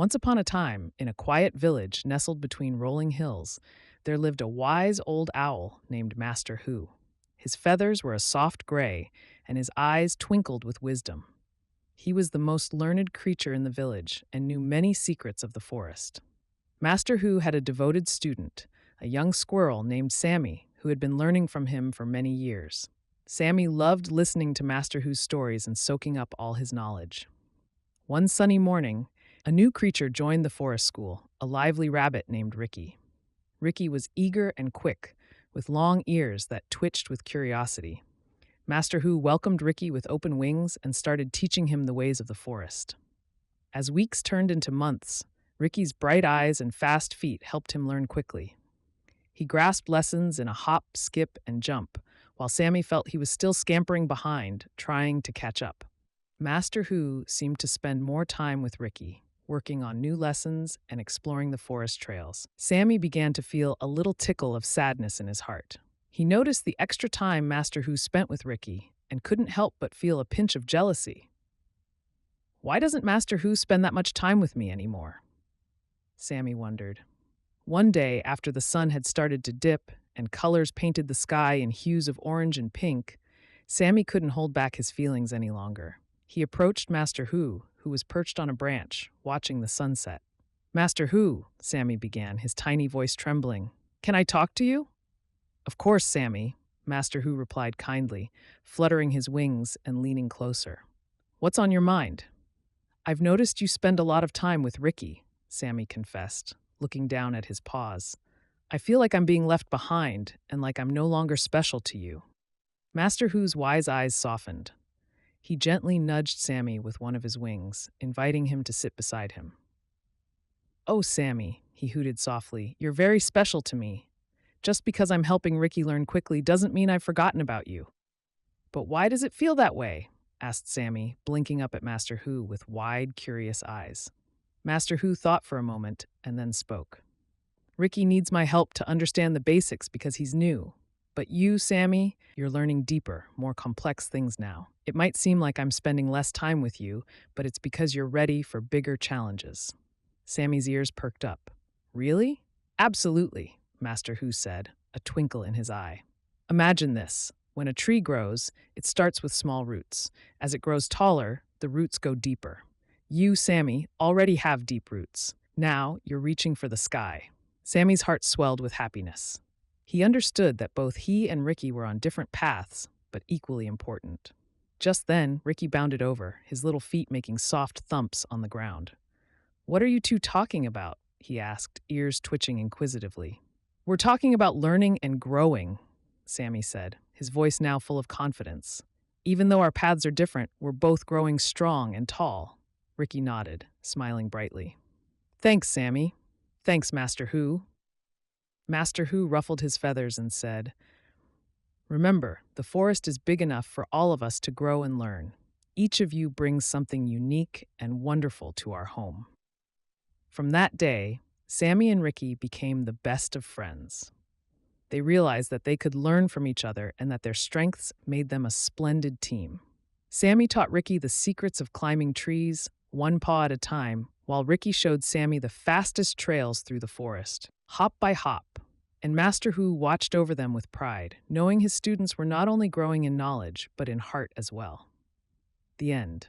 Once upon a time, in a quiet village nestled between rolling hills, there lived a wise old owl named Master Who. His feathers were a soft gray, and his eyes twinkled with wisdom. He was the most learned creature in the village and knew many secrets of the forest. Master Who had a devoted student, a young squirrel named Sammy, who had been learning from him for many years. Sammy loved listening to Master Who's stories and soaking up all his knowledge. One sunny morning, a new creature joined the forest school, a lively rabbit named Ricky. Ricky was eager and quick, with long ears that twitched with curiosity. Master Who welcomed Ricky with open wings and started teaching him the ways of the forest. As weeks turned into months, Ricky's bright eyes and fast feet helped him learn quickly. He grasped lessons in a hop, skip, and jump, while Sammy felt he was still scampering behind, trying to catch up. Master Who seemed to spend more time with Ricky, working on new lessons and exploring the forest trails. Sammy began to feel a little tickle of sadness in his heart. He noticed the extra time Master Who spent with Ricky and couldn't help but feel a pinch of jealousy. Why doesn't Master Who spend that much time with me anymore? Sammy wondered. One day, after the sun had started to dip and colors painted the sky in hues of orange and pink, Sammy couldn't hold back his feelings any longer. He approached Master Who was perched on a branch, watching the sunset. Master Who, Sammy began, his tiny voice trembling. Can I talk to you? Of course, Sammy, Master Who replied kindly, fluttering his wings and leaning closer. What's on your mind? I've noticed you spend a lot of time with Ricky, Sammy confessed, looking down at his paws. I feel like I'm being left behind and like I'm no longer special to you. Master Who's wise eyes softened. He gently nudged Sammy with one of his wings, inviting him to sit beside him. Oh, Sammy, he hooted softly, you're very special to me. Just because I'm helping Ricky learn quickly doesn't mean I've forgotten about you. But why does it feel that way? Asked Sammy, blinking up at Master Who with wide, curious eyes. Master Who thought for a moment and then spoke. Ricky needs my help to understand the basics because he's new. But you, Sammy, you're learning deeper, more complex things now. It might seem like I'm spending less time with you, but it's because you're ready for bigger challenges. Sammy's ears perked up. Really? Absolutely, Master Who said, a twinkle in his eye. Imagine this. When a tree grows, it starts with small roots. As it grows taller, the roots go deeper. You, Sammy, already have deep roots. Now you're reaching for the sky. Sammy's heart swelled with happiness. He understood that both he and Ricky were on different paths, but equally important. Just then, Ricky bounded over, his little feet making soft thumps on the ground. What are you two talking about? He asked, ears twitching inquisitively. We're talking about learning and growing, Sammy said, his voice now full of confidence. Even though our paths are different, we're both growing strong and tall. Ricky nodded, smiling brightly. Thanks, Sammy. Thanks, Master Who. Master Who ruffled his feathers and said, Remember, the forest is big enough for all of us to grow and learn. Each of you brings something unique and wonderful to our home. From that day, Sammy and Ricky became the best of friends. They realized that they could learn from each other and that their strengths made them a splendid team. Sammy taught Ricky the secrets of climbing trees, one paw at a time, while Ricky showed Sammy the fastest trails through the forest, hop by hop. And Master Who watched over them with pride, knowing his students were not only growing in knowledge, but in heart as well. The end.